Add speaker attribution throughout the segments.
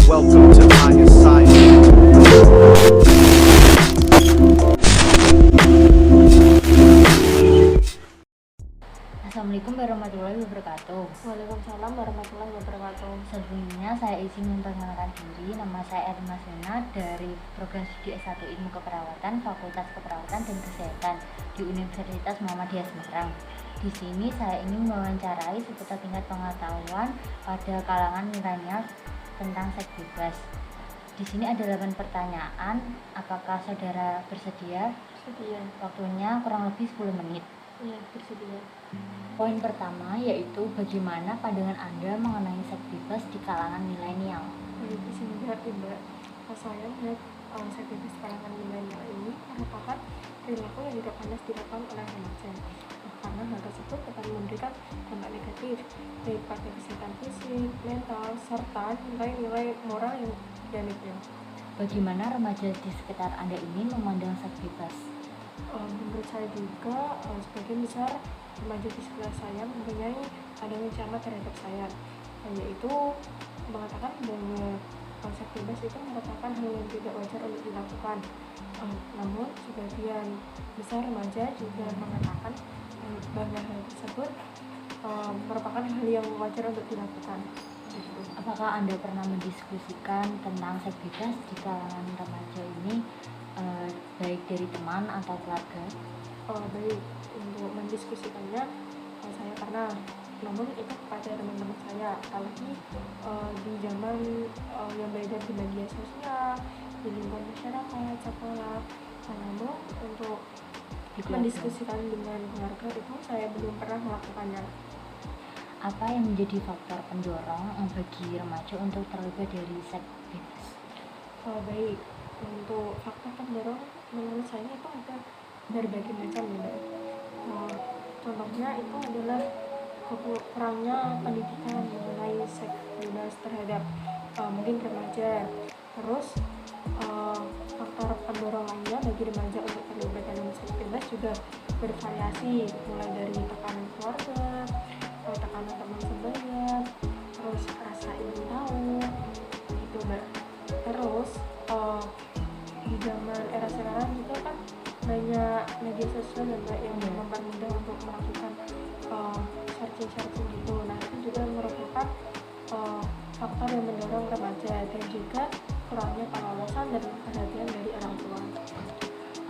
Speaker 1: Welcome to my assignment.
Speaker 2: Assalamualaikum warahmatullahi wabarakatuh.
Speaker 3: Waalaikumsalam warahmatullahi wabarakatuh.
Speaker 2: Sebelumnya saya izin memperkenalkan diri. Nama saya Erma Sena dari program studi S1 Ilmu Keperawatan Fakultas Keperawatan dan Kesehatan di Universitas Muhammadiyah Semarang. Di sini saya ingin mewawancarai seputar tingkat pengetahuan pada kalangan milenial tentang seks bebas. Di sini ada 8 pertanyaan. Apakah saudara bersedia?
Speaker 3: Bersedia.
Speaker 2: Waktunya kurang lebih 10 menit.
Speaker 3: Iya, bersedia.
Speaker 2: Poin pertama yaitu bagaimana pandangan Anda mengenai seks bebas di kalangan milenial.
Speaker 3: Di sini berarti Mbak, saya melihat seks bebas kalangan milenial ini merupakan perilaku yang tidak panas dilakukan oleh remaja. Karena hal tersebut akan memberikan dampak negatif baik pada kesehatan fisik, mental, serta nilai-nilai moral yang negatif.
Speaker 2: Bagaimana remaja di sekitar Anda ini memandang seks bebas?
Speaker 3: Menurut saya juga sebagian besar remaja di sekitar saya mempunyai adanya ancaman terhadap saya, yaitu mengatakan bahwa seks bebas itu merupakan hal yang tidak wajar untuk dilakukan. Namun sebagian besar remaja juga mengatakan bahwa hal tersebut merupakan hal yang wajar untuk dilakukan.
Speaker 2: Apakah Anda pernah mendiskusikan tentang seks bebas di kalangan remaja ini, baik dari teman atau keluarga?
Speaker 3: Baik, untuk mendiskusikannya saya pernah, namun itu kepada teman-teman saya, apalagi di zaman yang beredar di media sosial, di lingkungan masyarakat, sekolah. Namun untuk mendiskusikan dengan keluarga itu saya belum pernah melakukannya.
Speaker 2: Apa yang menjadi faktor pendorong bagi remaja untuk terlibat dari seks bebas?
Speaker 3: Baik, untuk faktor pendorong menurut saya itu ada berbagai macam ya. Contohnya itu adalah kurangnya pendidikan mengenai seks bebas terhadap mungkin remaja. Terus faktor pendorong lainnya bagi remaja untuk terlibat dalam seks bebas juga bervariasi, mulai dari tekanan keluarga, tekanan teman sebaya, terus rasa ingin tahu gitu Mbak. Terus di zaman era sekarang juga kan banyak media sosial dan yang mempermudah untuk melakukan searching gitu. Nah itu juga merupakan faktor yang mendorong remaja, dan juga kurangnya pengawasan dan perhatian dari orang tua.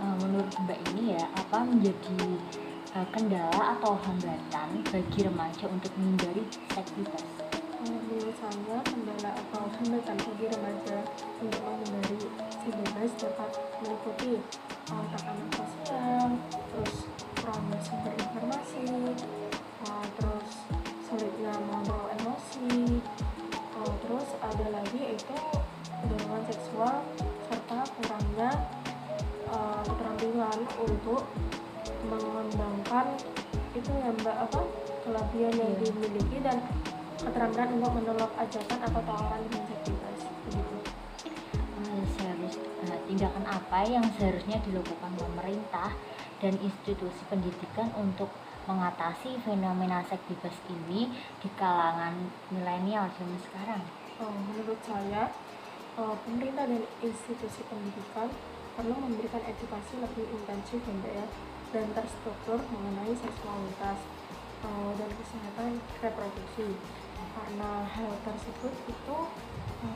Speaker 2: Menurut Mbak ini ya, apa menjadi kendala atau hambatan bagi remaja untuk menghindari seks bebas?
Speaker 3: Menurut saya kendala atau hambatan bagi remaja untuk menghindari seks bebas dapat meliputi tekanan sosial, terus kurangnya sumber informasi, terus sulitnya mengontrol emosi, terus ada lagi yaitu dorongan seksual, serta kurangnya keterampilan untuk mengembangkan itu ya Mbak, kelebihan yang dimiliki dan keterampilan untuk menolak ajakan atau tawaran dengan seks bebas begitu.
Speaker 2: Tindakan apa yang seharusnya dilakukan pemerintah dan institusi pendidikan untuk mengatasi fenomena seks bebas ini di kalangan milenial zaman sekarang?
Speaker 3: Menurut saya pemerintah dan institusi pendidikan perlu memberikan edukasi lebih intensif ya, dan terstruktur mengenai seksualitas dan kesehatan reproduksi, karena hal tersebut itu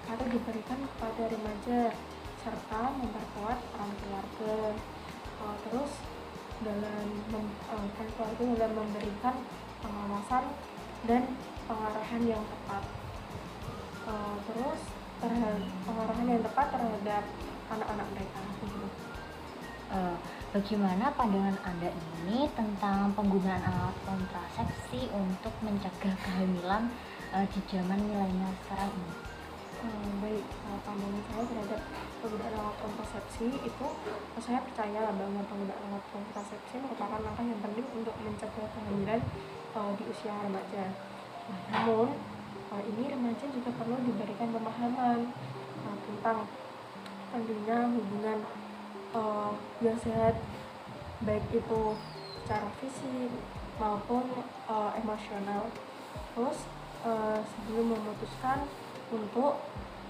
Speaker 3: patut diberikan kepada remaja serta memperkuat peran keluarga, terus dalam keluarga dalam memberikan pengawasan dan pengarahan yang tepat, terus pengarahan yang tepat terhadap anak-anak mereka.
Speaker 2: Bagaimana pandangan Anda ini tentang penggunaan alat kontrasepsi untuk mencegah kehamilan di zaman milenial sekarang ini?
Speaker 3: Baik, pandangan saya terhadap penggunaan alat kontrasepsi itu, saya percaya bahwa penggunaan alat kontrasepsi merupakan langkah yang penting untuk mencegah kehamilan di usia remaja. Namun ini remaja juga perlu diberikan pemahaman tentang pentingnya hubungan yang sehat, baik itu secara fisik maupun emosional. Terus sebelum memutuskan untuk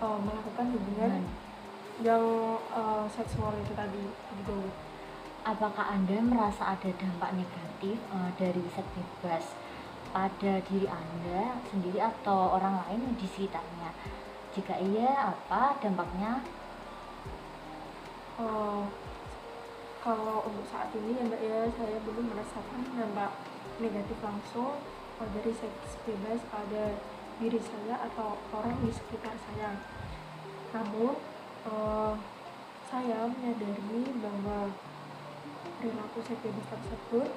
Speaker 3: melakukan hubungan yang seksual itu tadi gitu.
Speaker 2: Apakah Anda merasa ada dampak negatif dari seks bebas pada diri Anda sendiri atau orang lain di sekitarnya? Jika iya, apa dampaknya?
Speaker 3: Kalau untuk saat ini ya Mbak ya, saya belum merasakan dampak negatif langsung dari seks bebas pada diri saya atau orang di sekitar saya. Namun saya menyadari bahwa perilaku seks bebas tersebut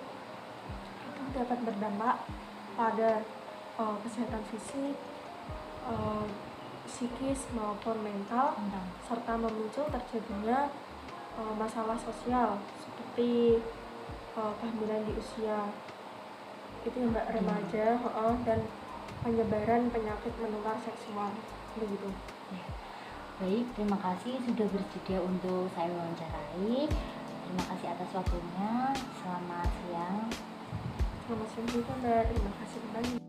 Speaker 3: itu dapat berdampak pada kesehatan fisik, psikis maupun mental, serta memicu terjadinya masalah sosial seperti kehamilan di usia itu ya Mbak, remaja, dan penyebaran penyakit menular seksual begitu.
Speaker 2: Baik, terima kasih sudah bersedia untuk saya wawancarai. Terima kasih atas waktunya. Selamat siang.
Speaker 3: Selamat siang juga Mbak, terima kasih kembali.